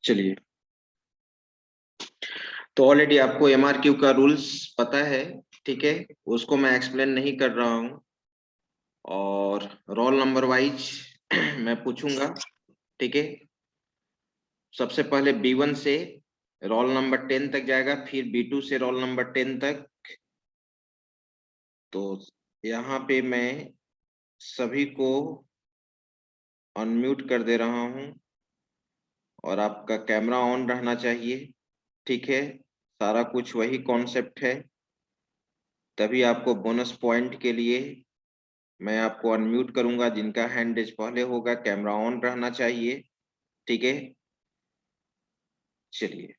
चलिए, तो ऑलरेडी आपको एमआरक्यू का रूल्स पता है, ठीक है। उसको मैं एक्सप्लेन नहीं कर रहा हूँ और रोल नंबर वाइज मैं पूछूंगा, ठीक है। सबसे पहले B1 से रोल नंबर 10 तक जाएगा, फिर B2 से रोल नंबर 10 तक। तो यहाँ पे मैं सभी को अनम्यूट कर दे रहा हूँ और आपका कैमरा ऑन रहना चाहिए, ठीक है। सारा कुछ वही कॉन्सेप्ट है, तभी आपको बोनस पॉइंट के लिए मैं आपको अनम्यूट करूंगा। जिनका हैंड रेज पहले होगा, कैमरा ऑन रहना चाहिए, ठीक है। चलिए,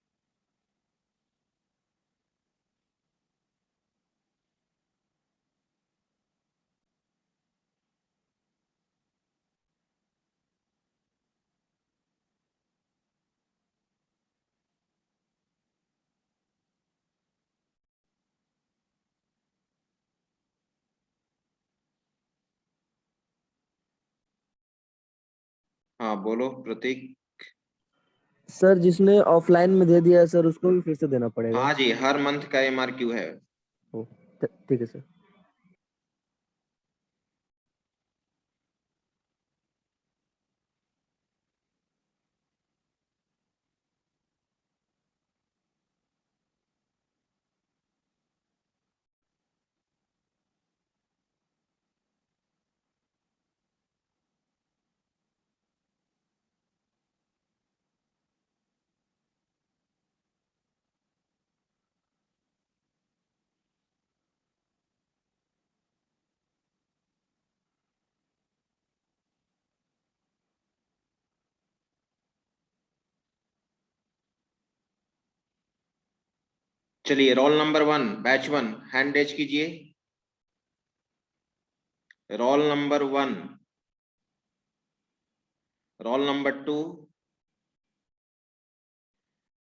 हाँ बोलो प्रतीक। सर जिसने ऑफलाइन में दे दिया है सर उसको भी फिर से देना पड़ेगा? हाँ जी, हर मंथ का एमआरक्यू है। ठीक है सर। चलिए, roll number 1, batch 1, hand raise कीजिए। Roll number 1, roll number 2,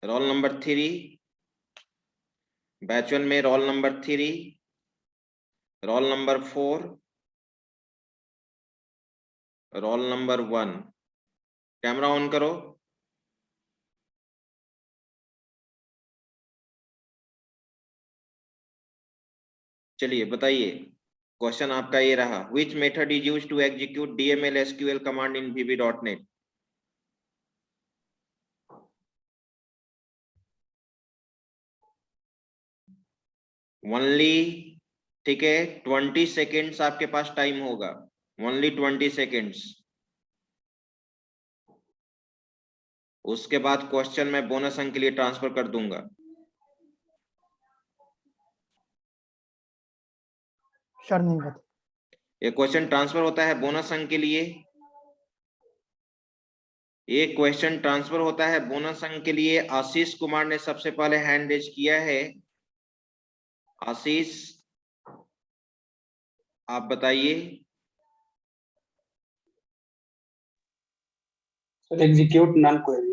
roll number 3, batch 1 में roll number 3, roll number 4, roll number 1। Camera on करो। चलिए बताइए, क्वेश्चन आपका ये रहा, which method is used to execute DML SQL command in VB.NET? Only, ठीक है, 20 सेकेंड्स आपके पास टाइम होगा, ओनली 20 सेकेंड्स। उसके बाद क्वेश्चन मैं बोनस अंक के लिए ट्रांसफर कर दूंगा। सर नहीं पता। ये क्वेश्चन ट्रांसफर होता है बोनस अंक के लिए, एक क्वेश्चन ट्रांसफर होता है बोनस अंक के लिए। आशीष कुमार ने सबसे पहले हैंड रेज किया है। आशीष, आप बताइए। Sir execute non query.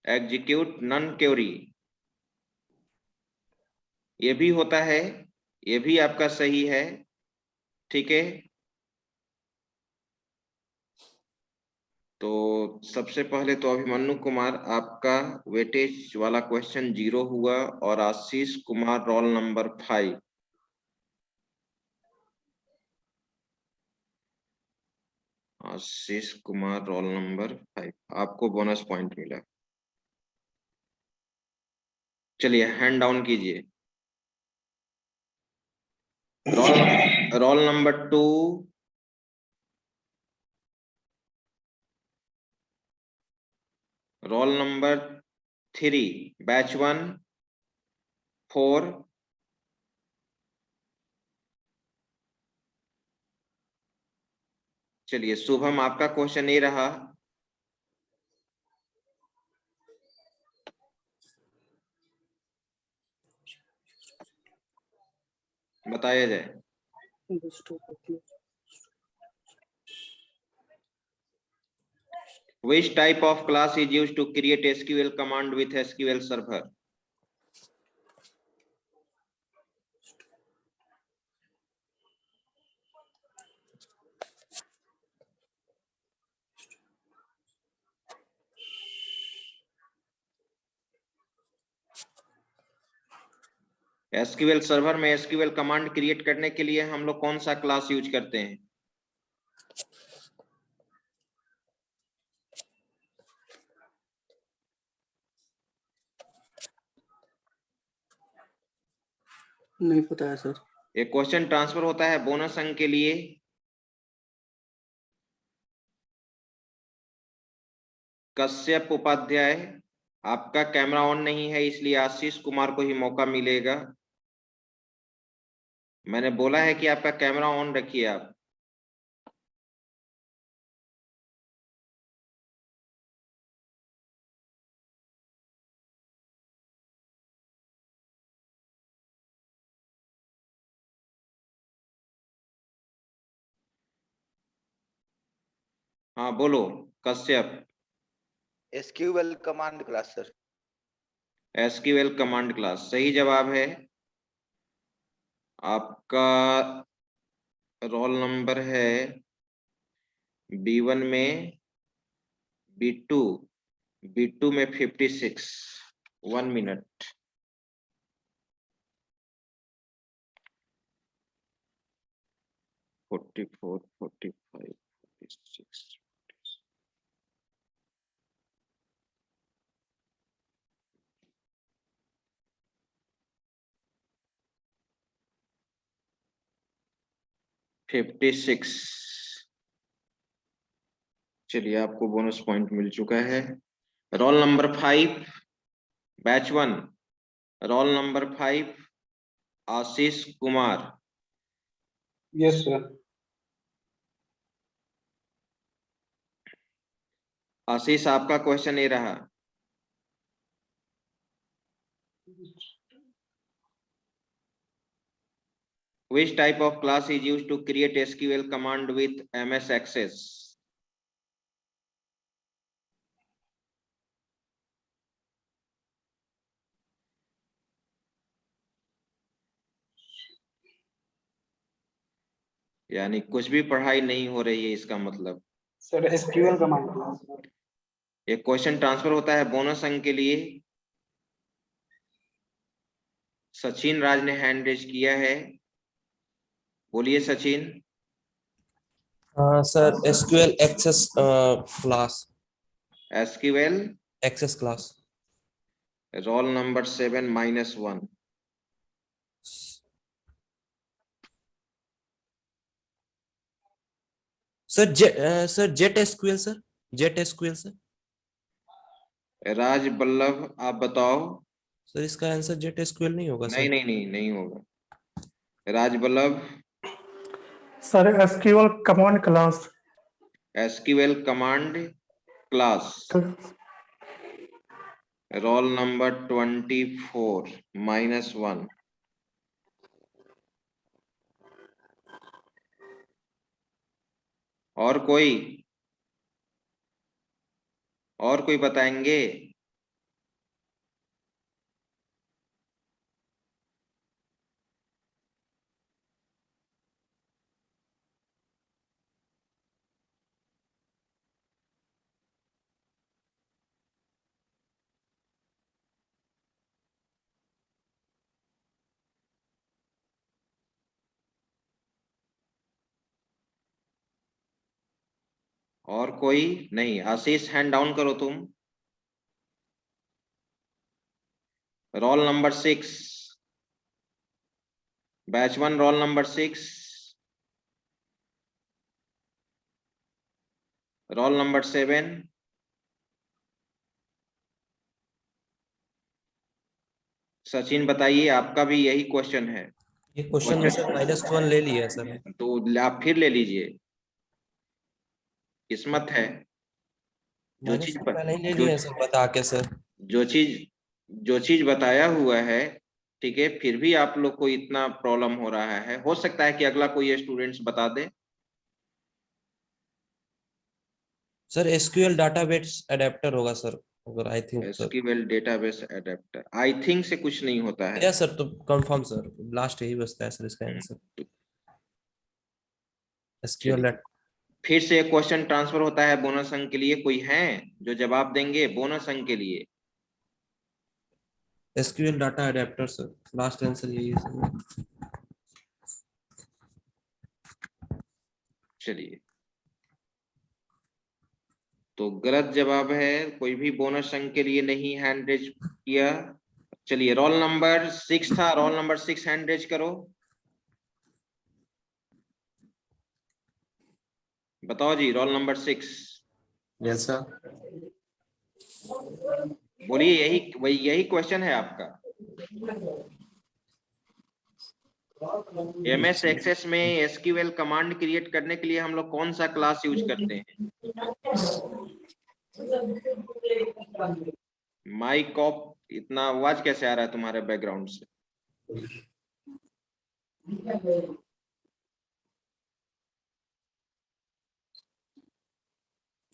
Execute non query, ये भी होता है, ये भी आपका सही है, ठीक है। तो सबसे पहले तो अभिमन्यु कुमार, आपका वेटेज वाला क्वेश्चन 0 हुआ और Ashish Kumar roll number 5। Ashish Kumar roll number 5, आपको बोनस पॉइंट मिला। चलिए, हैंड डाउन कीजिए। Roll number 2, roll number 3, batch 1, 4, चलिए शुभम, आपका क्वेश्चन ये रहा। बताया जाए। Which type of class is used to create SQL command with SQL Server? SQL server में एसक्यूएल कमांड क्रिएट करने के लिए हम लोग कौन सा क्लास यूज करते हैं? नहीं पता है सर। एक क्वेश्चन ट्रांसफर होता है बोनस अंक के लिए, कश्यप उपाध्याय, आपका कैमरा ऑन नहीं है इसलिए आशीष कुमार को ही मौका मिलेगा। मैंने बोला है कि आपका कैमरा ऑन रखिए आप। हाँ बोलो Kashyap. SQL command class sir. SQL command class सही जवाब है। आपका रोल नंबर है B1 में B2, B2 में 56। 1 मिनट। फोर्टी 45, 46। चलिए आपको बोनस पॉइंट मिल चुका है। Roll number 5 batch 1, roll number 5 Ashish Kumar. Yes sir. Ashish आपका क्वेश्चन ये रहा। Which type of class is used to create SQL command with MS Access? यानी कुछ भी पढ़ाई नहीं हो रही है इसका मतलब। Sir SQL command class. एक क्वेश्चन ट्रांसफर होता है बोनस अंक के लिए। सचिन राज ने हैंड रेज किया है, बोलिए Sachin. Sir SQL access class. SQL access class. Roll number 7 -1। Sir Jet SQL sir. Jet SQL sir. Raj Ballabh आप बताओ। सर इसका आंसर जेट एसक्यूएल नहीं होगा सर। नहीं होगा। Raj Ballabh. Sir SQL command class. SQL command class roll number 24 -1। और कोई बताएंगे? और कोई नहीं? आशीष हैंड डाउन करो तुम। Role number 6 batch 1 roll number 6 roll number 7। Sachin बताइए, आपका भी यही क्वेश्चन है। ये क्वेश्चन में सर -1 ले लिया है सर। तो आप फिर ले लीजिए, किस्मत है। जो चीज -1 पहले ही ले लिया है सर बता के सर। जो चीज बताया हुआ है, ठीक है, फिर भी आप लोग को इतना प्रॉब्लम हो रहा है। हो सकता है कि अगला कोई स्टूडेंट्स बता दे। सर एसक्यूएल डाटाबेस अडेप्टर होगा सर, अगर I think sir. SQL database adapter, I think से कुछ नहीं होता है। या सर तो कंफर्म सर, लास्ट यही बचता है सर इसका आंसर। एसक्यूएल। फिर से एक क्वेश्चन ट्रांसफर होता है बोनस अंक के लिए। कोई है जो जवाब देंगे बोनस अंक के लिए? SQL data adapter sir, last answer यही है सर। चलिए, तो गलत जवाब है, कोई भी बोनस अंक के लिए नहीं हैंड रेज किया। चलिए, रोल नंबर 6 था, रोल नंबर 6 हैंड रेज करो। बताओ जी, रोल नंबर 6। Yes sir. बोलिए, यही क्वेश्चन है आपका। एमएस एक्सेस में एसक्यूएल कमांड क्रिएट करने के लिए हम लोग कौन सा क्लास यूज करते हैं? माइक ऑफ, इतना आवाज कैसे आ रहा है तुम्हारे बैकग्राउंड से?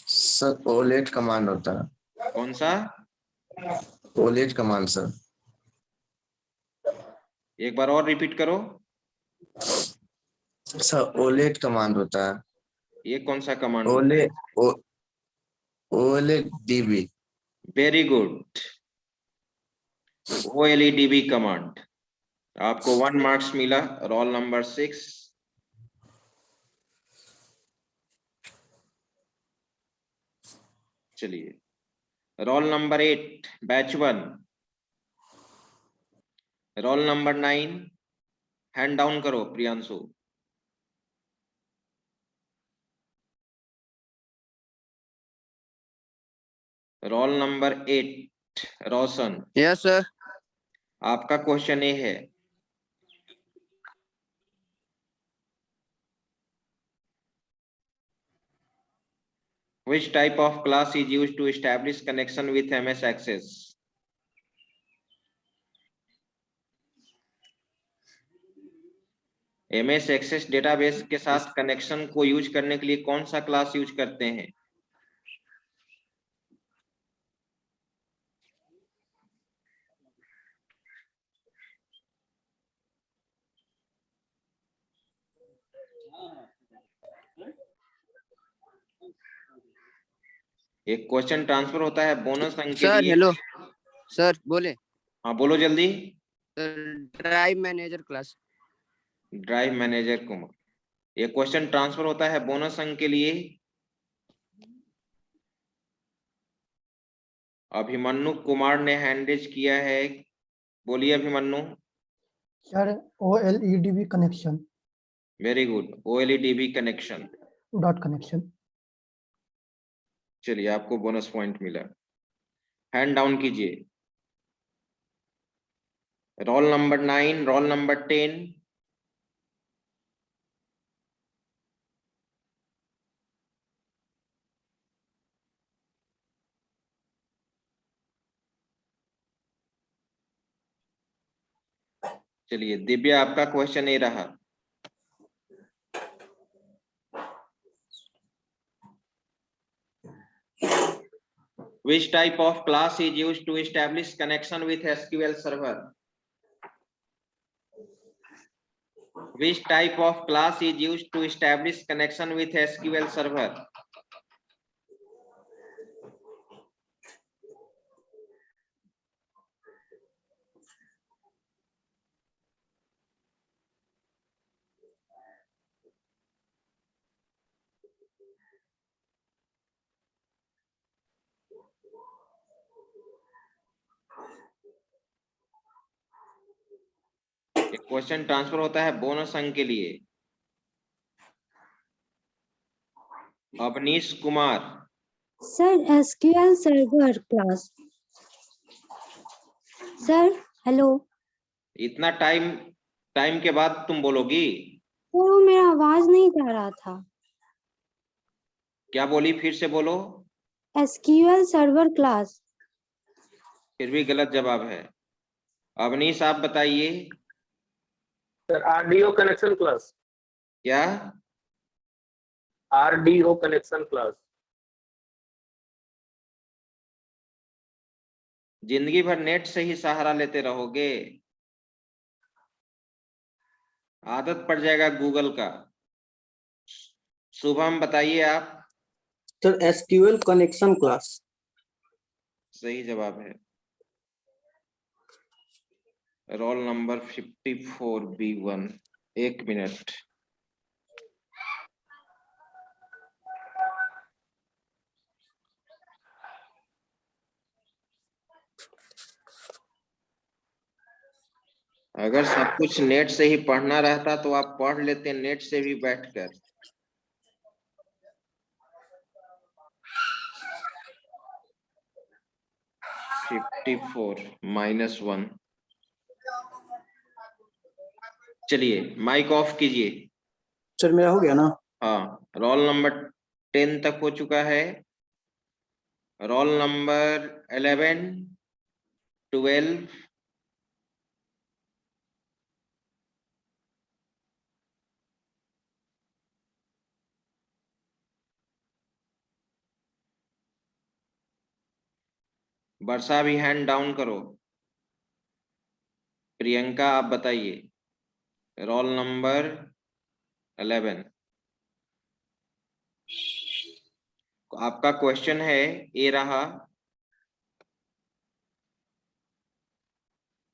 सर ओलेट कमांड होता है। कौन सा? OLED command sir. एक बार और रिपीट करो। सर ओलेट कमांड होता है। ये कौन सा command? OLE OLE DB. Very good, OLEDB command. आपको 1 मार्क्स मिला, रोल नंबर 6। चलिए, roll number 8 batch 1, roll number 9 hand down करो Priyanshu. Roll number 8 Roshan. Yes sir. आपका क्वेश्चन ये है, which type of class is used to establish connection with MS Access? MS Access database के साथ connection को use करने के लिए कौन सा क्लास यूज करते हैं? एक क्वेश्चन ट्रांसफर होता है बोनस अंक के सर लिए। हेलो सर, बोले। हाँ बोलो जल्दी। Drive manager class. Drive manager को एक क्वेश्चन ट्रांसफर होता है बोनस अंक के लिए। अभिमन्यु कुमार ने हैंड रेज किया है, बोलिए Abhimanyu. Sir OLEDB connection, very good, OLEDB connection. Dot connection. चलिए, आपको बोनस पॉइंट मिला। हैंड डाउन कीजिए। Roll number 9, roll number 10। चलिए दिव्या, आपका क्वेश्चन ये रहा। Which type of class is used to establish connection with SQL server? Which type of class is used to establish connection with SQL server? Question transfer होता है bonus अंक के लिए। Avneesh Kumar. Sir SQL server class. Sir hello. इतना time के बाद तुम बोलोगी? वो मेरा आवाज नहीं जा रहा था। क्या बोली, फिर से बोलो। SQL server class. फिर भी गलत जवाब है। अवनीश आप बताइए। Sir RDO connection class. क्या? RDO connection class. जिंदगी भर नेट से ही सहारा लेते रहोगे, आदत पड़ जाएगा गूगल का। शुभम बताइए आप। Sir SQL connection class. सही जवाब है। Roll number 54B1। 1 मिनट। अगर सब कुछ नेट से ही पढ़ना रहता तो आप पढ़ लेते नेट से भी बैठकर। -1। चलिए माइक ऑफ कीजिए। सर मेरा हो गया ना? हाँ, रोल नंबर 10 तक हो चुका है। रोल नंबर 11, 12, वर्षा भी हैंड डाउन करो। प्रियंका आप बताइए रोल नंबर 11। आपका क्वेश्चन है ये रहा,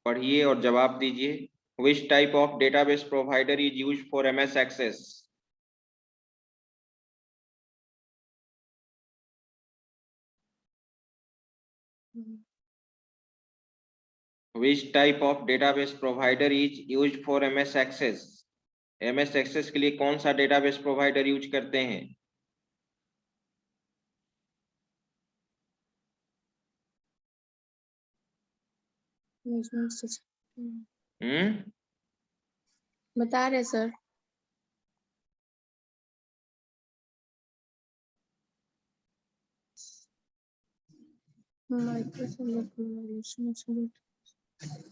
पढ़िए और जवाब दीजिए। Which type of database provider is used for MS Access? Which type of database provider is used for MS Access? MS Access के लिए कौन सा डेटाबेस प्रोवाइडर यूज करते हैं? बता रहे सर।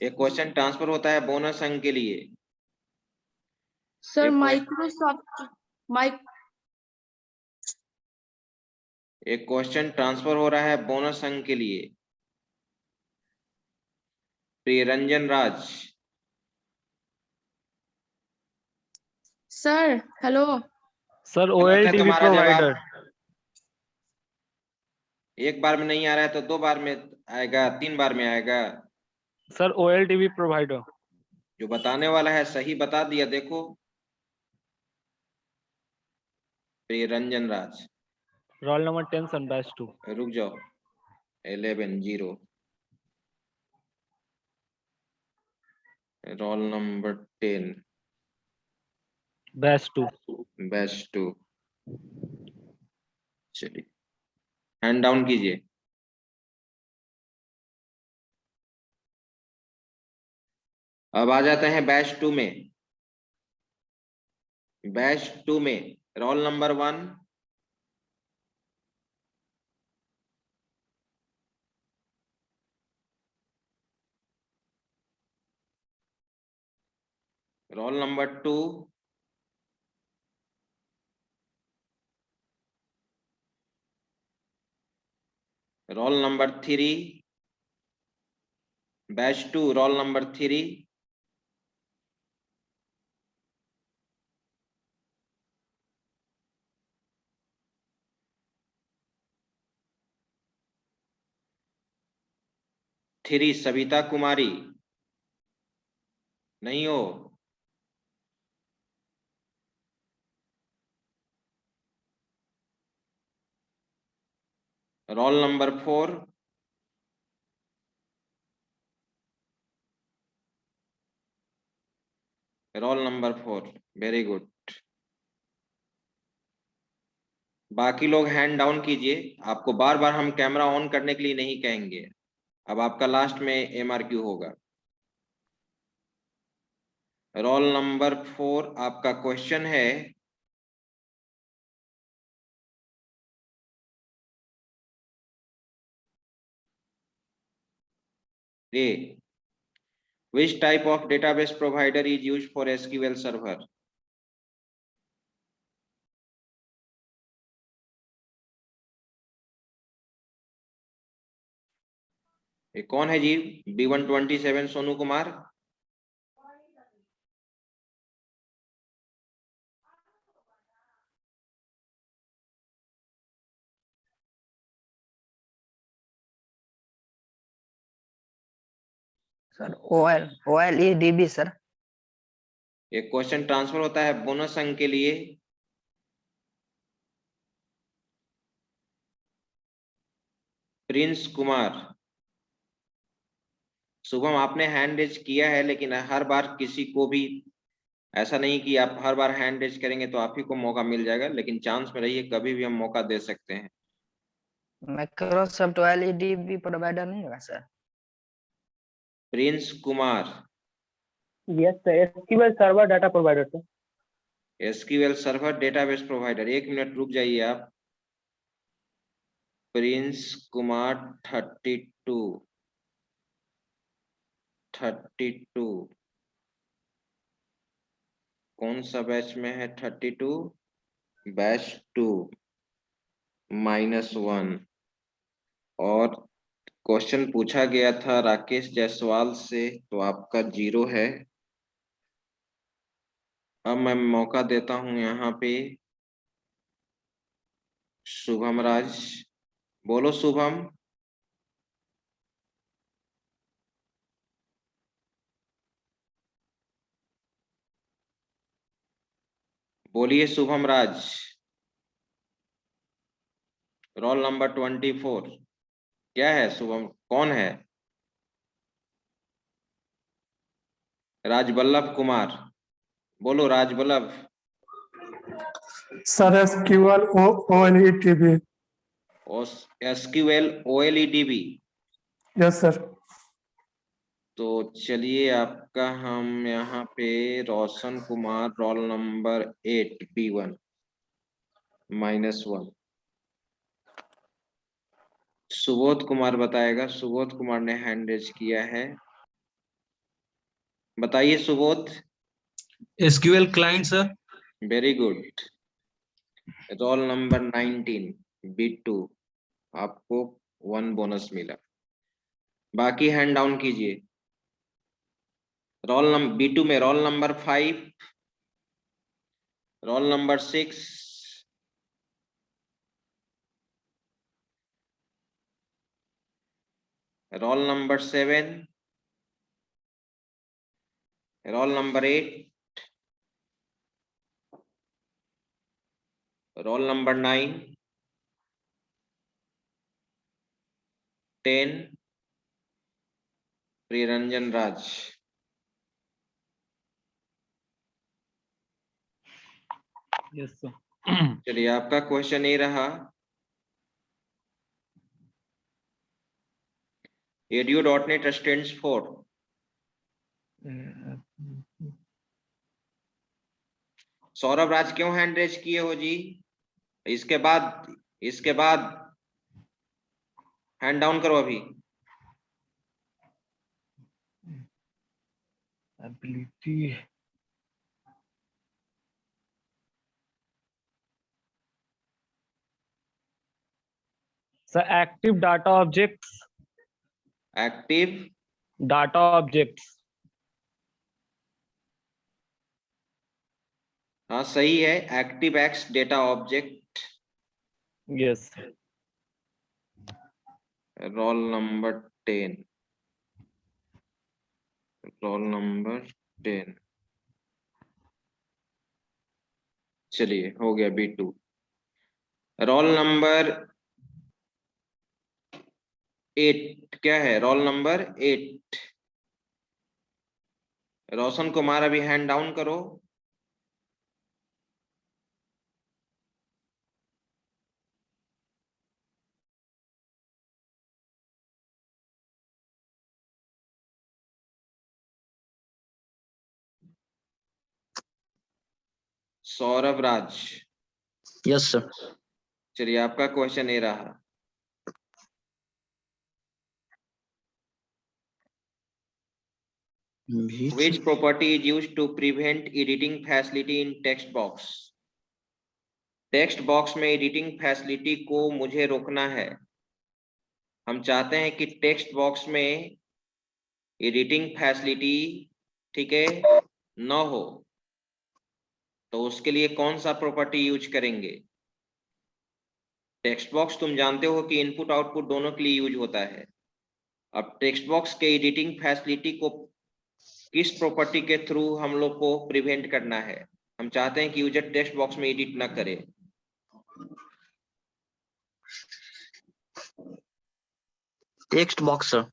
एक क्वेश्चन ट्रांसफर होता है बोनस अंक के लिए। सर एक क्वेश्चन ट्रांसफर हो रहा है बोनस अंक के लिए। Priyaranjan Raj. Sir hello. Sir गलत है OLTV तुम्हारा प्रोवाइडर। जवाब। एक बार में नहीं आ रहा है तो 2 बार में आएगा, 3 बार में आएगा। Sir OLTV provider. जो बताने वाला है सही बता दिया। देखो प्रियरंजन राज। रोल नंबर 10 सन बैच 2। रुक जाओ। 11-0। Roll number 10 batch 2। बैच 2। चलिए हैंड डाउन कीजिए। अब आ जाते हैं बैच 2 में। बैच 2 में roll number 1, roll number 2, roll number 3, batch 2 roll number 3, Savita Kumari नहीं हो? Roll number 4, roll number 4। Very good. बाकी लोग हैंड डाउन कीजिए। आपको बार बार हम कैमरा ऑन करने के लिए नहीं कहेंगे। अब आपका लास्ट में MRQ होगा। रोल नंबर 4 आपका क्वेश्चन है, A. Which type of database provider is used for SQL server? ये कौन है जी? B127 Sonu Kumar. Sir OLEDB sir. एक क्वेश्चन ट्रांसफर होता है बोनस अंक के लिए। प्रिंस कुमार, शुभम आपने हैंड रेज किया है, लेकिन हर बार किसी को भी ऐसा नहीं कि आप हर बार हैंड रेज करेंगे तो आप ही को मौका मिल जाएगा, लेकिन चांस में रहिए, कभी भी हम मौका दे सकते हैं। माइक्रोसॉफ्ट OLEDB प्रोवाइडर नहीं होगा sir? Prince Kumar, yes sir, SQL server data provider sir. SQL server database provider. 1 minute रुक जाइए आप। प्रिंस कुमार 32 कौन सा बैच में है? 32 बैच 2 -1। और क्वेश्चन पूछा गया था राकेश जायसवाल से, तो आपका 0 है। अब मैं मौका देता हूं यहाँ पे शुभम राज। बोलो शुभम। बोलिए शुभम राज। Role number 24। क्या है शुभम, कौन है? राजवल्लभ कुमार, बोलो Rajballabh. Sir SQL OLEDB। SQL OLEDB। Yes sir. तो चलिए आपका हम यहाँ पे Roshan Kumar roll number 8 B1 -1। Subodh Kumar बताएगा। सुबोध कुमार ने हैंड रेज किया है, बताइए Subodh. SQL client sir. Very good. Roll number 19 B2, आपको 1 बोनस मिला। बाकी हैंड डाउन कीजिए। रोल नंबर B2 में roll number 5, roll number 6, roll number 7, roll number 8, role number 9, 10 Priyaranjan Raj. Yes sir. चलिए आपका क्वेश्चन ये रहा, edu.net stands for। सौरभ राज क्यों हैंड रेज किए हो जी? इसके बाद हैंड डाउन करो अभी। Ability sir, active data objects. Active data objects. हाँ सही है, active x data object. Yes. Roll number 10, roll number 10। चलिए हो गया B2। रोल नंबर 8 क्या है? रोल नंबर 8 रोशन कुमार, अभी हैंड डाउन करो। सौरभ राज। Yes sir. चलिए आपका क्वेश्चन ये रहा, which property is used to prevent editing facility in text box। Text box में एडिटिंग फैसिलिटी को मुझे रोकना है। हम चाहते हैं कि टेक्स्ट बॉक्स में एडिटिंग फैसिलिटी, ठीक है, न हो, तो उसके लिए कौन सा प्रॉपर्टी यूज करेंगे? टेक्स्ट बॉक्स तुम जानते हो कि इनपुट आउटपुट दोनों के लिए यूज होता है। अब टेक्स्ट बॉक्स के एडिटिंग फैसिलिटी को किस प्रॉपर्टी के थ्रू हम लोग को प्रिवेंट करना है? हम चाहते हैं कि यूजर टेक्स्ट बॉक्स में एडिट ना करे। Text box sir.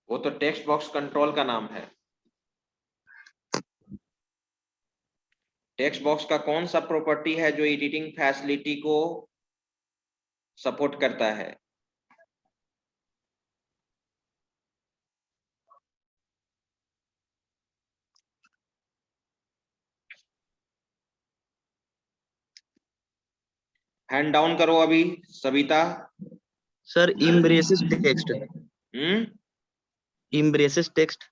वो तो टेक्स्ट बॉक्स कंट्रोल का नाम है। टेक्स्ट बॉक्स का कौन सा प्रॉपर्टी है जो एडिटिंग फैसिलिटी को सपोर्ट करता है? हैंड डाउन करो अभी Savita. Sir embraces text. Embraces text.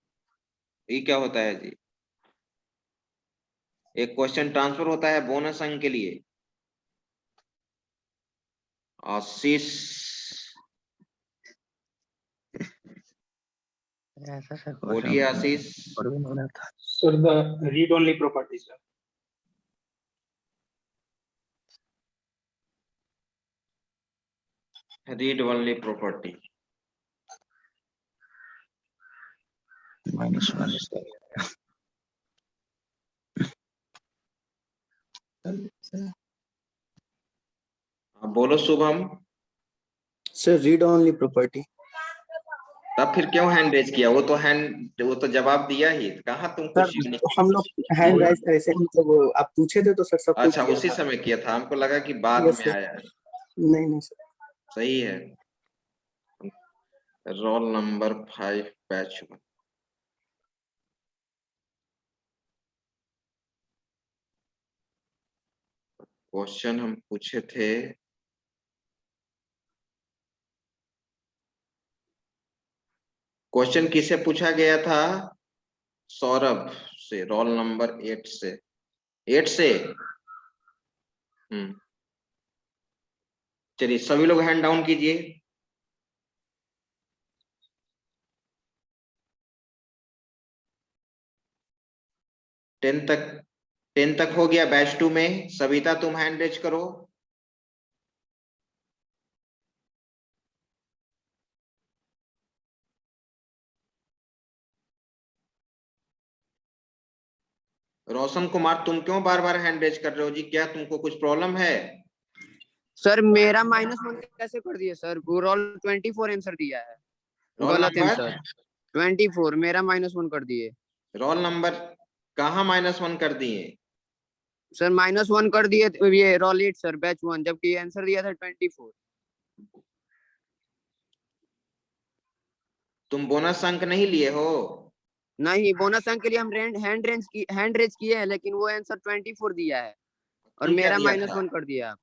ये क्या होता है जी? एक क्वेश्चन ट्रांसफर होता है बोनस अंक के लिए। आशीष ऐसा सर बोलिए Ashish. Sir, the read-only property, sir. Read only property. बोलो Shubham. Sir read only property. तब फिर क्यों हैंड रेज किया? वो तो जवाब दिया ही। कहाँ तुम सर कुछ नहीं? हम लोग हैंड राइज ऐसे मतलब वो आप पूछे थे तो सर सब कुछ अच्छा किया उसी था। समय किया था, हमको लगा कि बाद Yes, में sir. आया। नहीं सर। सही है। Roll number 5 batch 1। क्वेश्चन हम पूछे थे क्वेश्चन किसे पूछा गया था? सौरभ से, रोल नंबर 8 से। 8 से चलिए सभी लोग हैंड डाउन कीजिए। 10 तक हो गया बैच 2 में। सविता तुम हैंड रेज करो। रोशन कुमार तुम क्यों बार बार हैंड रेज कर रहे हो जी? क्या तुमको कुछ प्रॉब्लम है? सर मेरा -1 कैसे कर दिए सर? वो रोल 24 आंसर दिया है। रोल गलत नंबर आंसर 24 मेरा -1 कर दिए। रोल नंबर कहाँ -1 कर दिए? सर -1 कर दिए ये रोल 8 सर बैच 1, जबकि आंसर दिया था 24। तुम बोनस अंक नहीं लिए हो? नहीं, बोनस अंक के लिए हम हैंड रेज किए हैं, लेकिन वो आंसर 24 दिया है और तुम क्या मेरा दिया था? -1 कर दिया।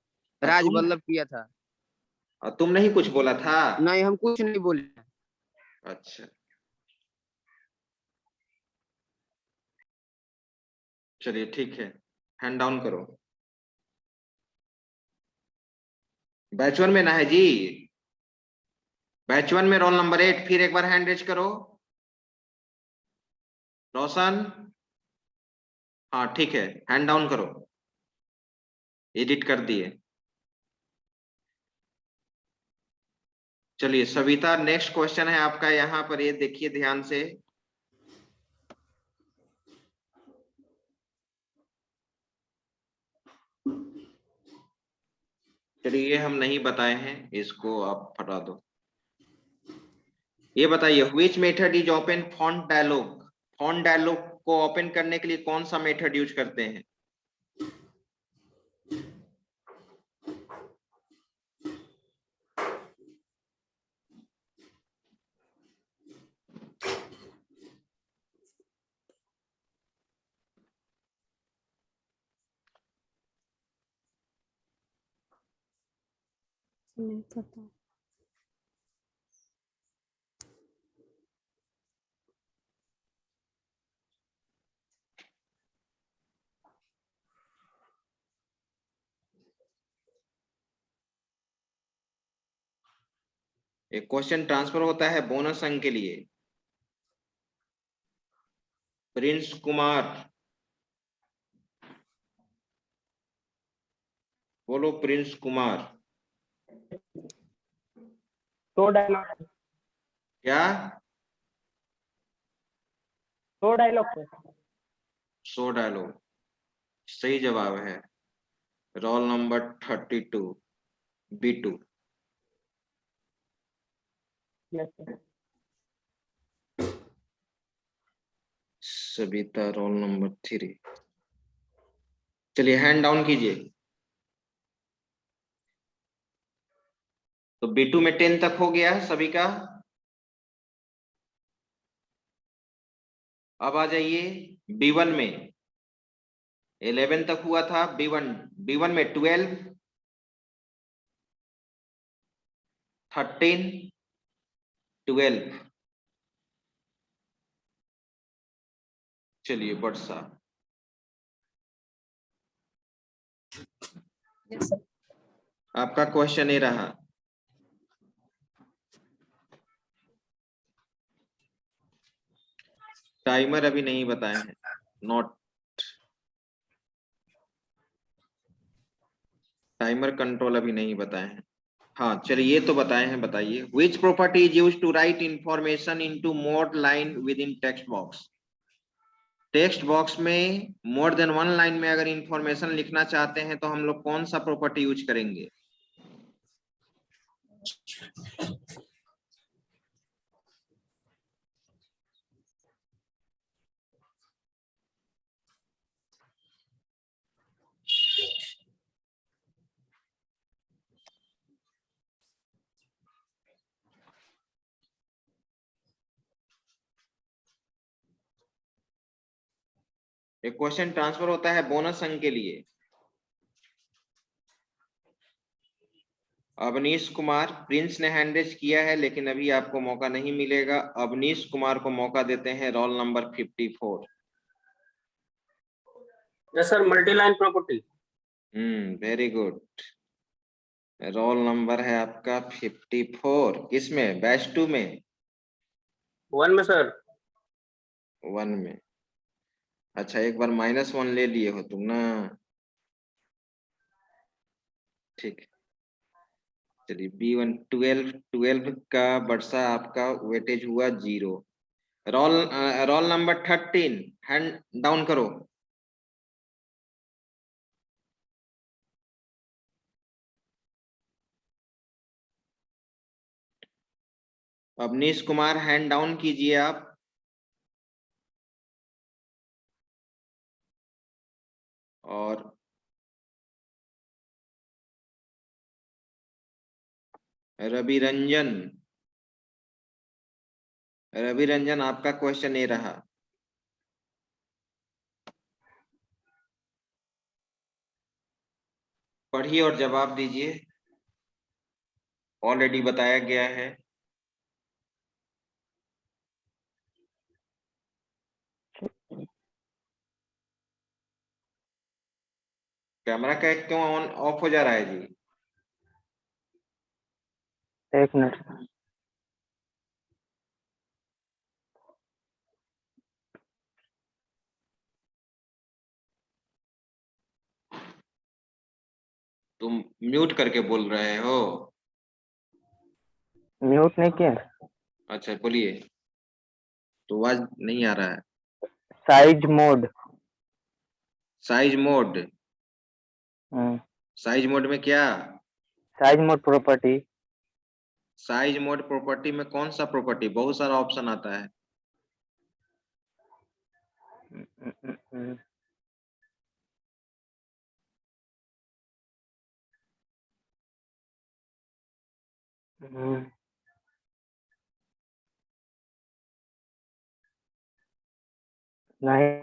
राज वल्लभ किया था। तुम नहीं कुछ बोला था? नहीं, हम कुछ नहीं बोले। अच्छा चलिए ठीक है, हैंड डाउन करो। बैच 1 में ना है जी? बैच 1 में रोल नंबर 8। फिर एक बार हैंड रेज करो। रोशन, हाँ ठीक है, हैंड डाउन करो। एडिट कर दिए। चलिए सविता, नेक्स्ट क्वेश्चन है आपका यहाँ पर, ये देखिए ध्यान से। चलिए ये हम नहीं बताए हैं, इसको आप हटा दो। ये बताइए which method is open font dialog? Font dialog को ओपन करने के लिए कौन सा मेथड यूज करते हैं? नहीं पता। एक क्वेश्चन ट्रांसफर होता है बोनस अंक के लिए। प्रिंस कुमार, बोलो प्रिंस कुमार। तो डायलॉग क्या? दो डायलॉग सर। 100 डायलॉग सही जवाब है। Roll number 32 B2। Yes sir. Savita role number 3। चलिए हैंड डाउन कीजिए। तो B2 में 10 तक हो गया सभी का। अब आ जाइए B1 में। 11 तक हुआ था B1 में 12, 13, 12। चलिए वर्षा। आपका क्वेश्चन ये रहा। टाइमर अभी नहीं बताए हैं, नॉट टाइमर कंट्रोल अभी नहीं बताए हैं। हाँ चलिए ये तो बताए हैं, बताइए। Which property is used to write information into more line with in text box. Text box में मोर देन 1 लाइन में अगर इंफॉर्मेशन लिखना चाहते हैं तो हम लोग कौन सा प्रॉपर्टी यूज करेंगे? एक क्वेश्चन ट्रांसफर होता है बोनस अंक के लिए। अवनीश कुमार, प्रिंस ने हैंड रेज किया है लेकिन अभी आपको मौका नहीं मिलेगा। अवनीश कुमार को मौका देते हैं, roll number 54। Yes sir, multi line property. Very good. Roll number है आपका 54। किसमें? बैच 2 में? 1 में सर। 1 में। अच्छा एक बार -1 ले लिए हो तुम ना। ठीक। चलिए B1 12 का वर्षा आपका वेटेज हुआ 0। रोल नंबर 13 हैंड डाउन करो। अवनीश कुमार हैंड डाउन कीजिए आप। और रवि रंजन आपका क्वेश्चन ये रहा। पढ़िए और जवाब दीजिए। ऑलरेडी बताया गया है। कैमरा का क्यों ऑन ऑफ हो जा रहा है जी? एक मिनट। तुम म्यूट करके बोल रहे हो? म्यूट नहीं किया। अच्छा बोलिए। तो आवाज नहीं आ रहा है। Size mode. Size mode. Size mode में क्या? Size mode property. Size mode property में कौन सा प्रॉपर्टी? बहुत सारा ऑप्शन आता है। नहीं।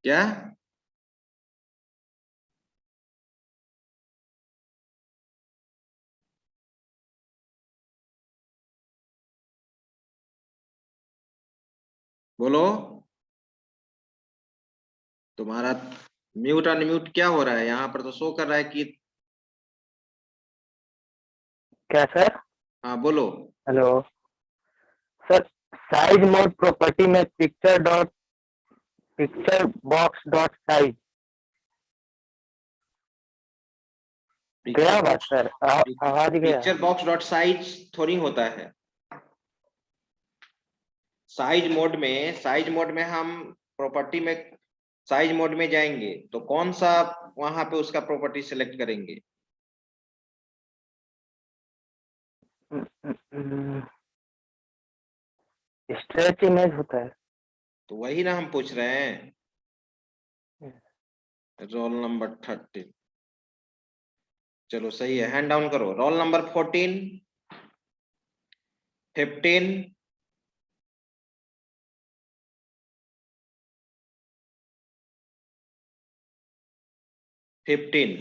क्या? बोलो। तुम्हारा म्यूट अनम्यूट क्या हो रहा है? यहाँ पर तो शो कर रहा है कि। क्या सर? हाँ बोलो। Hello sir, size mode property में पिक्चर बॉक्स डॉट साइज गया बात सर। आवाज गया। पिक्चर बॉक्स डॉट साइज थोड़ी होता है। साइज मोड में हम प्रॉपर्टी में साइज मोड में जाएंगे तो कौन सा वहां पे उसका प्रॉपर्टी सिलेक्ट करेंगे? स्ट्रेच इमेज होता है। तो वही ना हम पूछ रहे हैं। रोल नंबर 13, चलो सही है, हैंड डाउन करो। रोल नंबर 14, 15, 15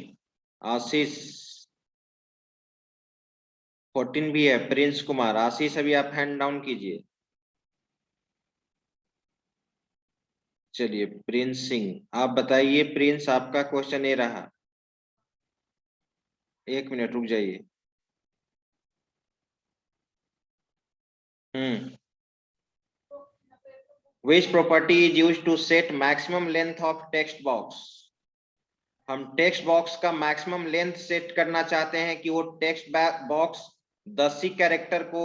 आशीष, 14 भी है प्रिंस कुमार। आशीष अभी आप हैंड डाउन कीजिए। चलिए प्रिंस सिंह आप बताइए। प्रिंस आपका क्वेश्चन ये रहा। 1 मिनट रुक जाइए। Which property is used to set maximum length of text box? हम टेक्स्ट बॉक्स का मैक्सिमम लेंथ सेट करना चाहते हैं कि वो टेक्स्ट बॉक्स 10 ही कैरेक्टर को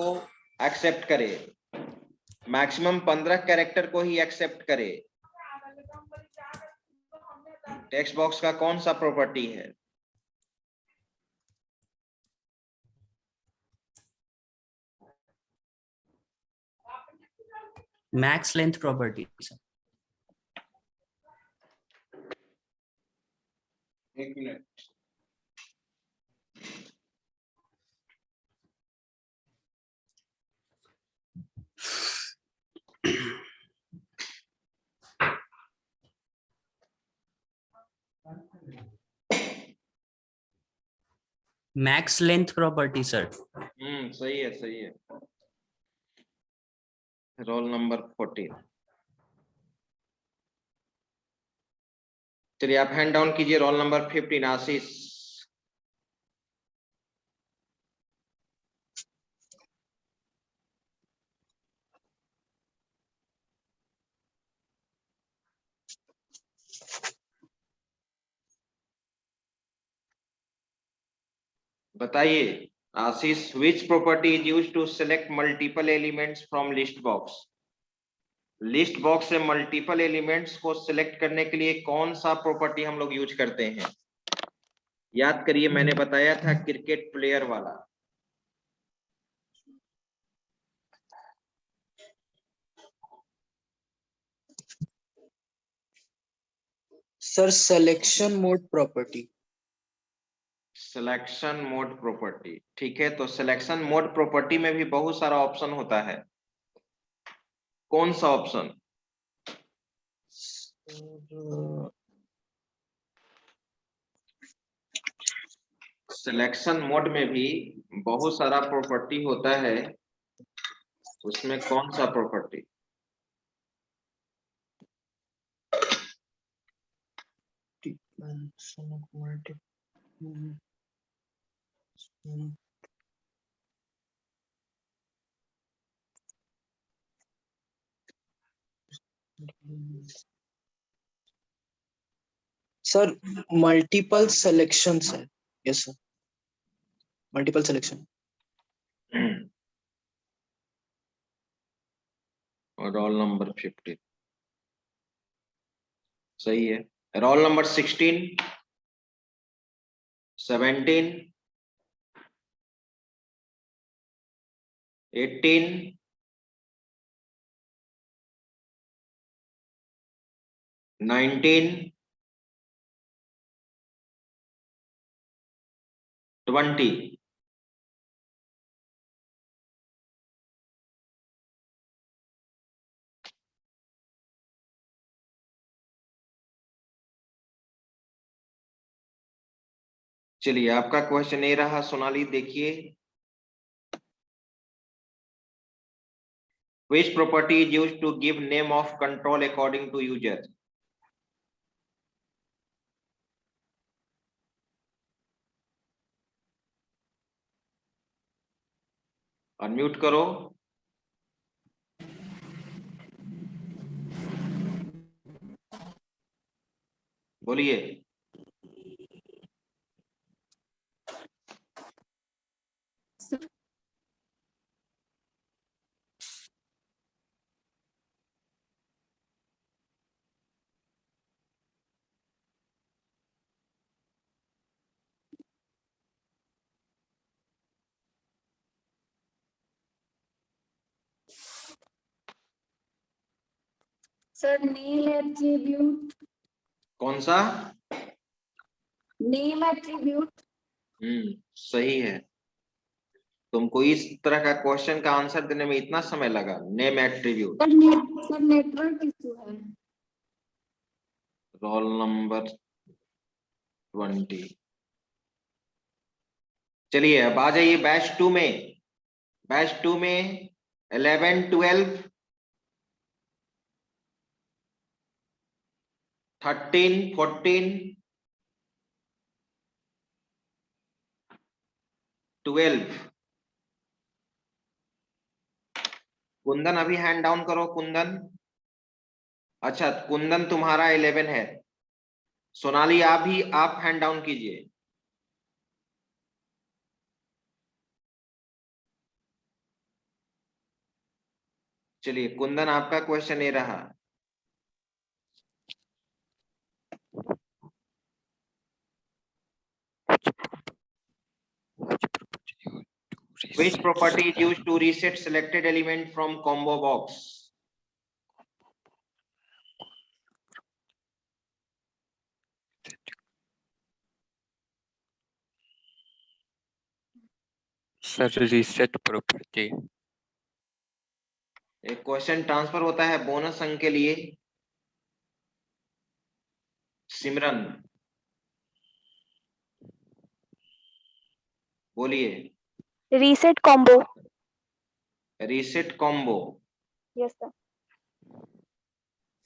एक्सेप्ट करे, मैक्सिमम 15 कैरेक्टर को ही एक्सेप्ट करे। टेक्स्ट बॉक्स का कौन सा प्रॉपर्टी है? Max length property sir. 1 minute. Max length property sir. सही है, सही है। Roll number 14। चलिए आप हैंड डाउन कीजिए। रोल नंबर 15 आशीष। बताइए आशीष, which property is used to select multiple elements from list box? List box से मल्टीपल एलिमेंट्स को सिलेक्ट करने के लिए कौन सा प्रॉपर्टी हम लोग यूज करते हैं? याद करिए, मैंने बताया था क्रिकेट प्लेयर वाला। Sir selection mode property. Selection mode property, ठीक है। तो सिलेक्शन मोड प्रॉपर्टी में भी बहुत सारा ऑप्शन होता है। कौन सा ऑप्शन? सिलेक्शन मोड में भी बहुत सारा प्रॉपर्टी होता है, उसमें कौन सा प्रॉपर्टी? सर मल्टीपल सिलेक्शन है। Yes sir, multiple selection. और रोल नंबर 15 सही है। Roll number 16, 17, 18, 19, 20। चलिए आपका क्वेश्चन ये रहा सोनाली, देखिए। Which property is used to give name of control according to user? Unmute करो। बोलिए। सर नेम एट्रीब्यूट, कौन सा? Name attribute. सही है। तुमको इस तरह का क्वेश्चन का आंसर देने में इतना समय लगा? Name attribute. Sir network issue है। Roll number 20। चलिए अब आ जाइए बैच 2 में। बैच 2 में 11, 12, 13, 14, 12। कुंदन अभी हैंड डाउन करो कुंदन। अच्छा कुंदन तुम्हारा 11 है। सोनाली आप हैंड डाउन कीजिए। चलिए कुंदन आपका क्वेश्चन ये रहा। Which property is used to reset selected element from combo box? Sir reset property. एक क्वेश्चन ट्रांसफर होता है बोनस अंक के लिए। सिमरन बोलिए। Reset combo. Reset combo. Yes sir.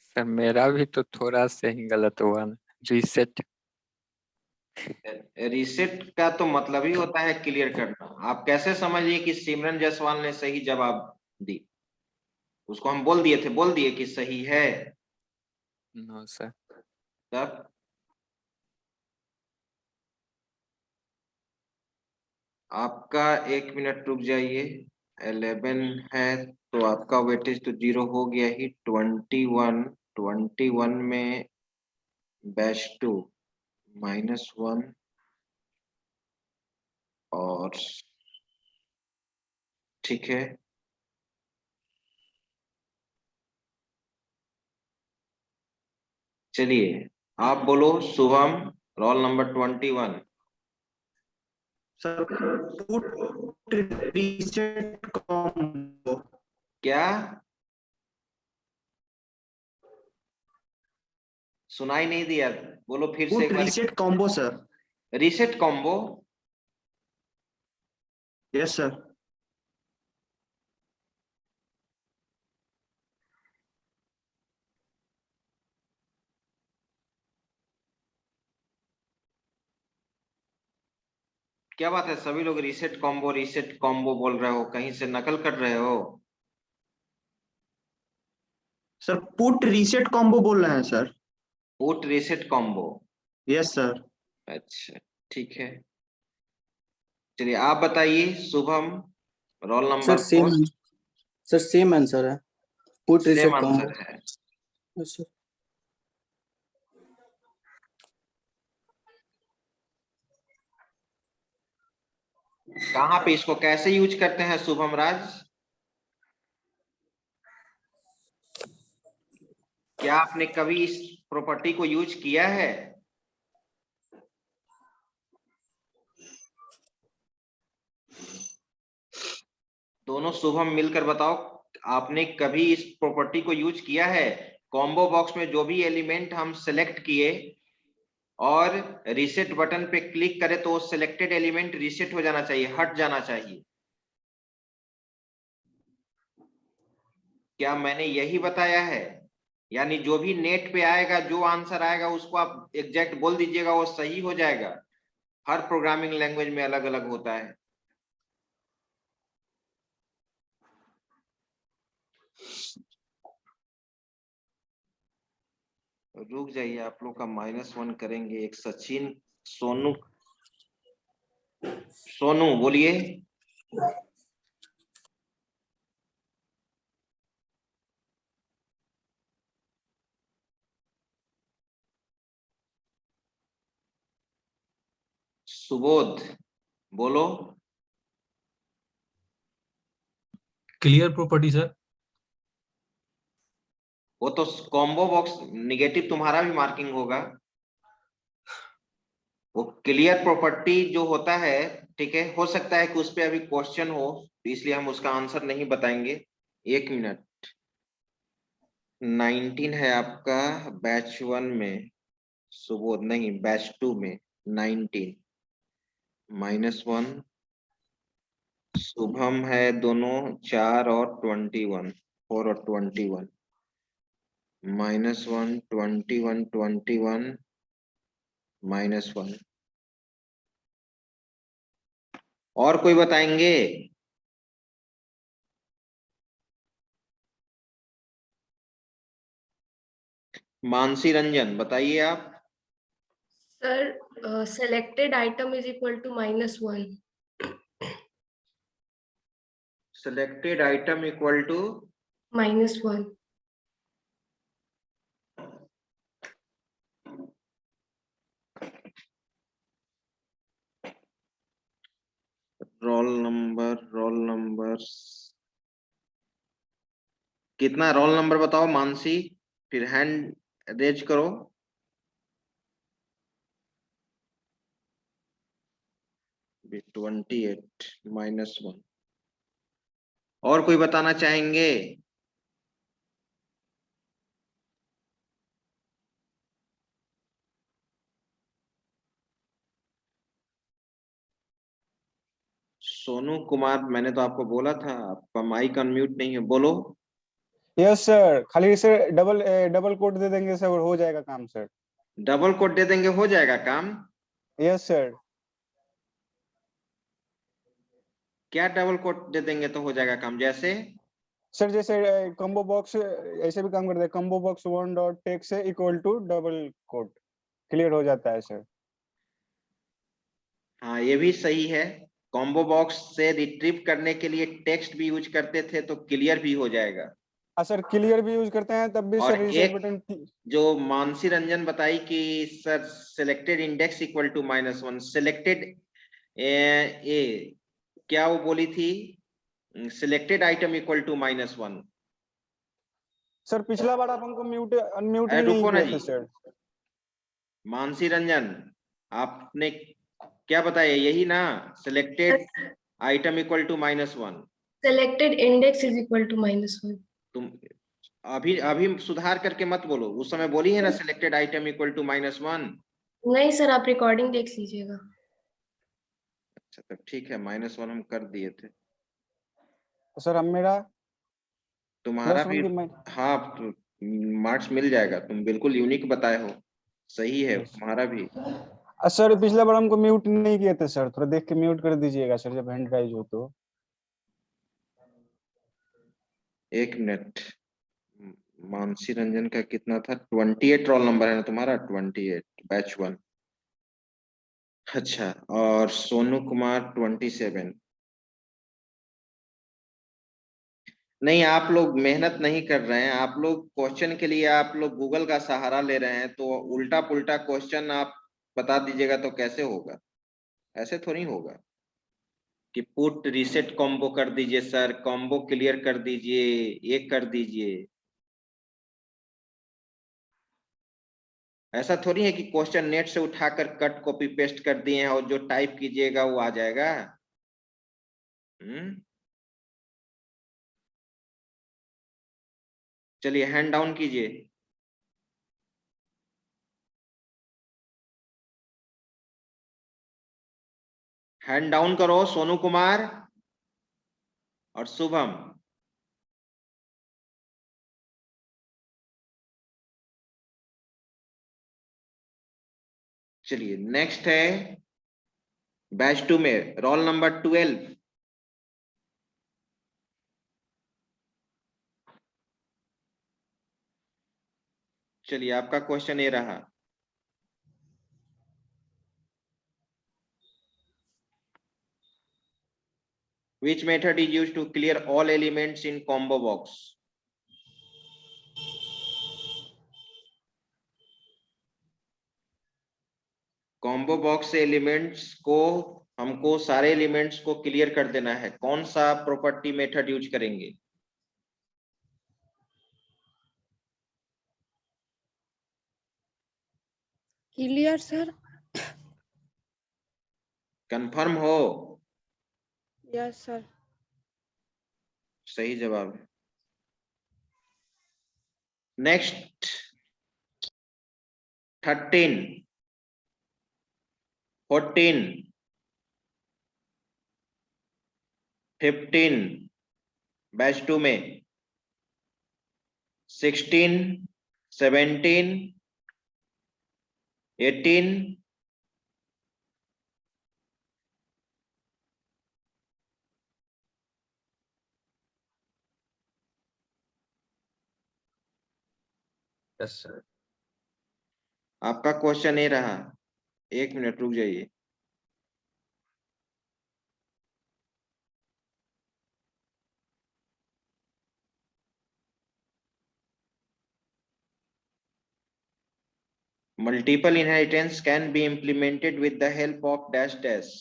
Sir मेरा भी तो थोड़ा से ही गलत हुआ ना। रीसेट रीसेट का तो मतलब ही होता है क्लियर करना। आप कैसे समझिए कि सिमरन जायसवाल ने सही जवाब दी? उसको हम बोल दिए कि सही है। No sir. तब आपका 1 मिनट रुक जाइए। 11 है तो आपका वेटेज तो 0 हो गया ही। 21 में बैच 2 -1 और ठीक है। चलिए आप बोलो Shubham, roll number 21। Sir put reset combo. क्या सुनाई नहीं दिया? बोलो फिर से पुट एक बार। Reset combo sir. Reset combo. Yes sir. क्या बात है, सभी लोग रीसेट कॉम्बो बोल रहे हो? कहीं से नकल कर रहे हो? सर पुट रीसेट कॉम्बो बोल रहे हैं sir. Put reset combo. Yes sir. अच्छा ठीक है। चलिए आप बताइए Shubham, roll sir number same 4। Sir same answer है, put same reset answer combo. है। Yes sir. कहाँ पे इसको कैसे यूज करते हैं शुभम राज? क्या आपने कभी इस प्रॉपर्टी को यूज किया है? दोनों शुभम मिलकर बताओ, आपने कभी इस प्रॉपर्टी को यूज किया है? कॉम्बो बॉक्स में जो भी एलिमेंट हम सेलेक्ट किए और रीसेट बटन पे क्लिक करें तो सिलेक्टेड एलिमेंट रीसेट हो जाना चाहिए, हट जाना चाहिए। क्या मैंने यही बताया है? यानी जो भी नेट पे आएगा, जो आंसर आएगा उसको आप एग्जैक्ट बोल दीजिएगा, वो सही हो जाएगा। हर प्रोग्रामिंग लैंग्वेज में अलग अलग होता है। रुक जाइए, आप लोग का -1 करेंगे। एक सचिन सोनू बोलिए। सुबोध बोलो। Clear property sir. वो तो कॉम्बो बॉक्स निगेटिव तुम्हारा भी मार्किंग होगा। वो क्लियर प्रॉपर्टी जो होता है, ठीक है, हो सकता है कि उस पर अभी क्वेश्चन हो, तो इसलिए हम उसका आंसर नहीं बताएंगे। 1 मिनट। 19 है आपका बैच 1 में, सुबोध नहीं बैच 2 में 19 -1, शुभम है दोनों 4 और 21, 4 और 21, -1 21 21 -1। और कोई बताएंगे? मानसी रंजन बताइए आप। Sir selected item is equal to -1. Selected item equal to -1. Roll number कितना? रोल नंबर बताओ मानसी, फिर हैंड रेज करो। -28 -1। और कोई बताना चाहेंगे? सोनू कुमार, मैंने तो आपको बोला था आपका माइक अनम्यूट नहीं है, बोलो। यस सर, खाली इसे डबल कोड दे देंगे सर, हो जाएगा काम सर। डबल कोड दे देंगे, हो जाएगा काम। Yes sir. क्या डबल कोड दे देंगे तो हो जाएगा काम? जैसे सर जैसे कॉम्बो बॉक्स ऐसे भी काम करता है, कॉम्बो बॉक्स 1.text है equal to double quote, clear हो जाता है सर। हाँ, ये भी सही है। कॉम्बो बॉक्स से रिट्रीव करने के लिए टेक्स्ट भी यूज करते थे तो क्लियर भी हो जाएगा। सर क्लियर भी यूज करते हैं तब भी और सर रीसेट एक बटन। जो मानसी रंजन बताई कि sir selected index equal to -1, selected A क्या वो बोली थी? Selected item equal to -1। Sir पिछला बार आप हमको म्यूट अनम्यूट भी नहीं रुको ना किए जी, थे सर। मानसी रंजन आपने क्या बताया? यही ना, selected item equal to -1। Selected index is equal to -1. तुम अभी अभी सुधार करके मत बोलो, उस समय बोली है ना सिलेक्टेड आइटम इक्वल टू -1। नहीं सर, आप रिकॉर्डिंग देख लीजिएगा। अच्छा तब ठीक है, -1 हम कर दिए थे। तो सर अब मेरा तुम्हारा +1 भी की हाँ, मार्क्स मिल जाएगा, तुम बिल्कुल यूनिक बताए हो, सही है तुम्हारा भी। सर पिछला बार हमको म्यूट नहीं किए थे सर, थोड़ा देख के म्यूट कर दीजिएगा सर जब हैंड राइज हो तो। 1 मिनट। मानसी रंजन का कितना था? 28 रोल नंबर है ना तुम्हारा? 28 बैच 1। अच्छा, और सोनू कुमार 27। नहीं, आप लोग मेहनत नहीं कर रहे हैं, आप लोग क्वेश्चन के लिए आप लोग गूगल का सहारा ले रहे हैं, तो उल्टा पुल्टा क्वेश्चन आप बता दीजिएगा तो कैसे होगा? ऐसे थोड़ी होगा कि पुट रीसेट कॉम्बो कर दीजिए सर, कॉम्बो क्लियर कर दीजिए, ये कर दीजिए। ऐसा थोड़ी है कि क्वेश्चन नेट से उठाकर कट कॉपी पेस्ट कर दिए हैं और जो टाइप कीजिएगा वो आ जाएगा। चलिए हैंड डाउन कीजिए। हैंड डाउन करो सोनू कुमार और शुभम। चलिए नेक्स्ट है बैच 2 में रोल नंबर 12। चलिए आपका क्वेश्चन ये रहा। Which method is used to clear all elements in combo box? Combo box से एलिमेंट्स को हमको सारे एलिमेंट्स को क्लियर कर देना है, कौन सा प्रॉपर्टी मेथड यूज करेंगे? Clear sir? कंफर्म हो? Yes sir. सही जवाब है। नेक्स्ट 13, 14, 15 बैच 2 में, 16, 17, 18, यस सर। आपका क्वेश्चन ये रहा। 1 मिनट रुक जाइए। Multiple inheritance can be implemented with the help of dash dash.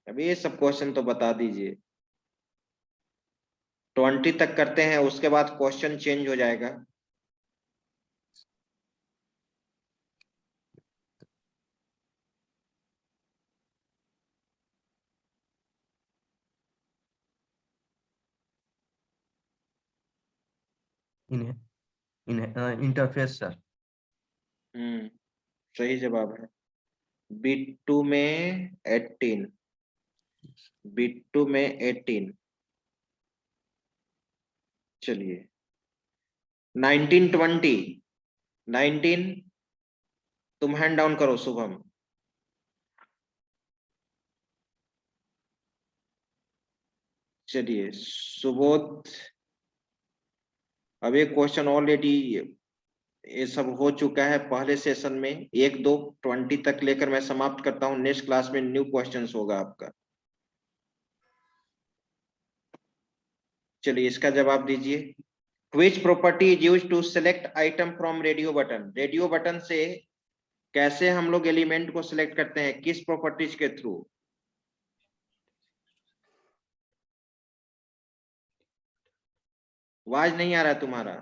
अभी ये सब क्वेश्चन तो बता दीजिए। 20 तक करते हैं, उसके बाद क्वेश्चन चेंज हो जाएगा। Interface sir. सही जवाब है। बीट 2 में 18, बीट 2 में 18। चलिए 19, 20, 19 तुम हैंड डाउन करो शुभम। चलिए सुबोध, अब ये क्वेश्चन ऑलरेडी ये सब हो चुका है पहले सेशन में। 1, 2, 20 तक लेकर मैं समाप्त करता हूँ। नेक्स्ट क्लास में न्यू क्वेश्चंस होगा आपका। चलिए इसका जवाब दीजिए। Which property is used to select item from radio button? Radio button से कैसे हम लोग एलिमेंट को सिलेक्ट करते हैं, किस प्रॉपर्टीज के थ्रू? आवाज नहीं आ रहा है तुम्हारा।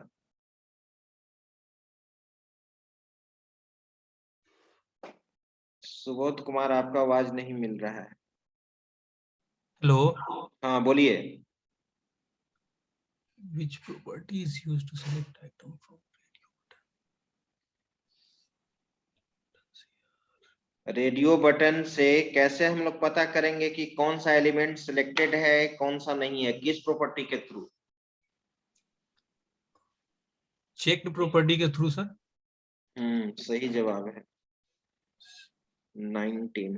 सुबोध कुमार, आपका आवाज नहीं मिल रहा है। हेलो। हाँ बोलिए। Which property is used to select item from radio button से कैसे हम लोग पता करेंगे कि कौन सा एलिमेंट सिलेक्टेड है, कौन सा नहीं है, किस प्रॉपर्टी के थ्रू? checked property के थ्रू सर? सही जवाब है। 19।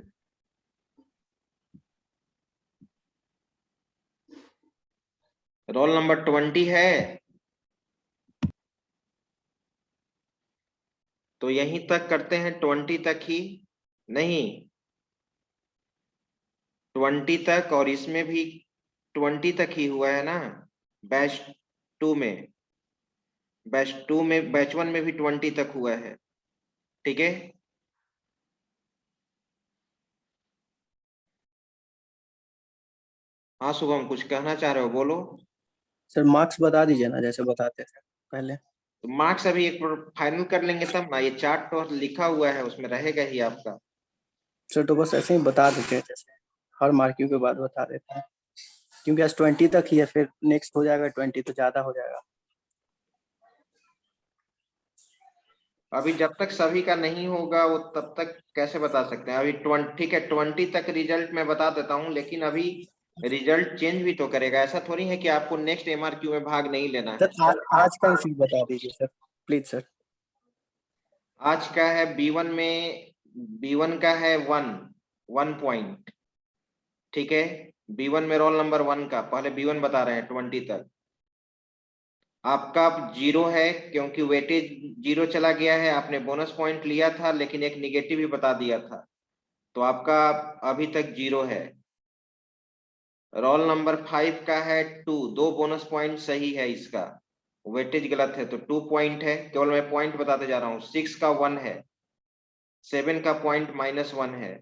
रोल नंबर 20 है तो यहीं तक करते हैं, 20 तक ही नहीं, 20 तक, और इसमें भी 20 तक ही हुआ है ना। बैच 2 में, बैच 2 में, बैच 1 में भी 20 तक हुआ है। ठीक है, हाँ शुभम कुछ कहना चाह रहे हो, बोलो। सर मार्क्स बता दीजिए ना, जैसे बताते थे पहले। तो मार्क्स अभी एक फाइनल कर लेंगे तब ना। ये चार्ट तो लिखा हुआ है, उसमें रहेगा ही आपका। सर तो बस ऐसे ही बता देते हैं, जैसे हर मार्किंग के बाद बता देते हैं, क्योंकि आज 20 तक ही है, फिर नेक्स्ट हो जाएगा 20 तो ज्यादा हो जाएगा। अभी जब तक सभी का नहीं होगा वो तब तक कैसे बता सकते हैं? अभी 20, ठीक है 20 तक रिजल्ट मैं बता देता हूँ, लेकिन अभी रिजल्ट चेंज भी तो करेगा। ऐसा थोड़ी है कि आपको नेक्स्ट MRQ में भाग नहीं लेना है। सर आज का ही बता दीजिए सर, प्लीज सर। आज का है B1 में, B1 का है 1 पॉइंट। ठीक है, B1 में रोल नंबर 1 का, पहले B1 बता रहे हैं 20 तक। आपका 0 है क्योंकि वेटेज 0 चला गया है। आपने बोनस पॉइंट लिया था लेकिन एक निगेटिव भी बता दिया था, तो आपका अभी तक 0 है। रोल नंबर 5 का है 2, 2 बोनस पॉइंट सही है, इसका वेटेज गलत है तो 2 पॉइंट है। केवल मैं पॉइंट बताते जा रहा हूँ। 6 का 1 है, 7 का पॉइंट -1 है।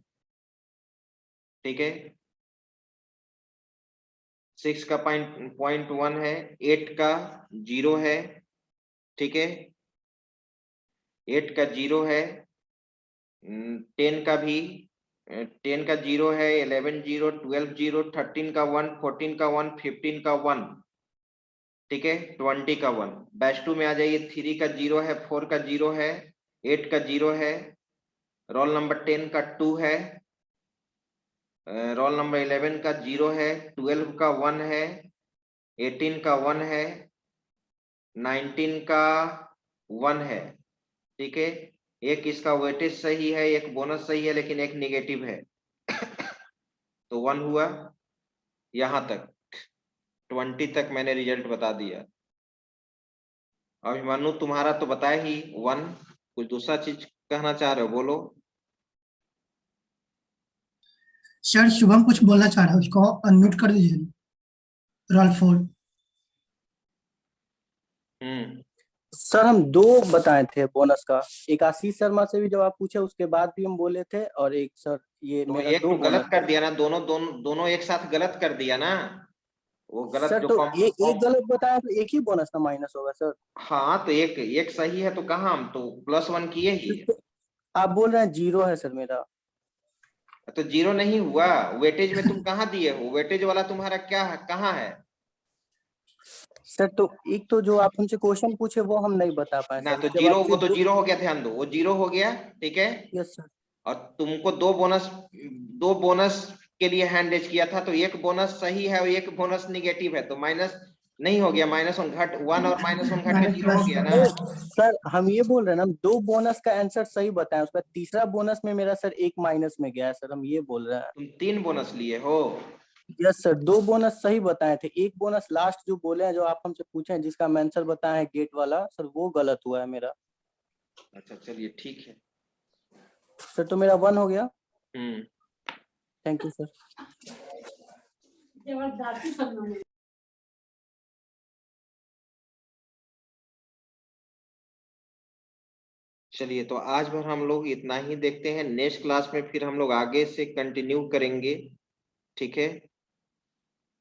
ठीक है, 6 का पॉइंट 1 है, 8 का 0 है, ठीक है, 8 का 0 है, 10 का भी 10 का 0 है, 11 0, 12 0, 13 का 1, 14 का 1, 15 का 1, ठीक है, 20 का 1। बैच 2 में आ जाइए, 3 का 0 है, 4 का 0 है, 8 का 0 है, रोल नंबर 10 का 2 है, रोल नंबर 11 का 0 है, 12 का 1 है, 18 का 1 है, 19 का 1 है, ठीक है। एक इसका वेटेज सही है, एक बोनस सही है, लेकिन एक निगेटिव है। तो 1 हुआ। यहां तक 20 तक मैंने रिजल्ट बता दिया। अभिमन्यु तुम्हारा तो बताया ही 1, कुछ दूसरा चीज कहना चाह रहे हो, बोलो। सर शुभम कुछ बोलना चाह रहा है, उसको अनम्यूट कर दीजिए। रोल 4। सर हम 2 बताए थे बोनस का, एक आशीष शर्मा से भी जब आप पूछे उसके बाद भी हम बोले थे, और एक सर ये तो मेरा एक 2 तो गलत बोनस कर दिया ना, दोनों एक साथ गलत कर दिया ना। वो गलत सर। जो तो एक गलत बताया तो एक ही बोनस ना माइनस होगा सर। हाँ, तो एक सही है, तो कहाँ हम तो +1 किए ही। आप बोल रहे हैं 0 है सर मेरा। तो 0 नहीं हुआ, वेटेज में तुम कहाँ दिए हो? वेटेज वाला तुम्हारा क्या है, कहाँ है? सर तो एक तो जो आप हमसे क्वेश्चन पूछे वो हम नहीं बता पाए ना, सर, तो उसके 0 बाद वो फिर तो 0 हो गया, ध्यान दो, वो 0 हो गया, ठीक है। Yes sir. और तुमको 2 बोनस के लिए हैंड रेज किया था, तो एक बोनस सही है और एक बोनस निगेटिव है, तो माइनस नहीं हो गया, -1 घट 1 और -1 घट के 0 हो गया ना। सर हम ये बोल रहे हैं ना, 2 बोनस का आंसर सही बताएं, उसका तीसरा बोनस में मेरा सर 1 माइनस में गया है सर, हम ये बोल रहे हैं। तुम 3 बोनस लिए हो। यस सर, 2 बोनस सही बताए थे, 1 बोनस लास्ट जो बोले हैं, जो आप हमसे पूछे हैं, जिसका हम आंसर बताए हैं गेट वाला सर, वो गलत हुआ है मेरा। अच्छा चलिए ठीक है सर, तो मेरा 1 हो गया। हम्म। Thank you sir. चलिए, तो आज भर हम लोग इतना ही देखते हैं, नेक्स्ट क्लास में फिर हम लोग आगे से कंटिन्यू करेंगे, ठीक है।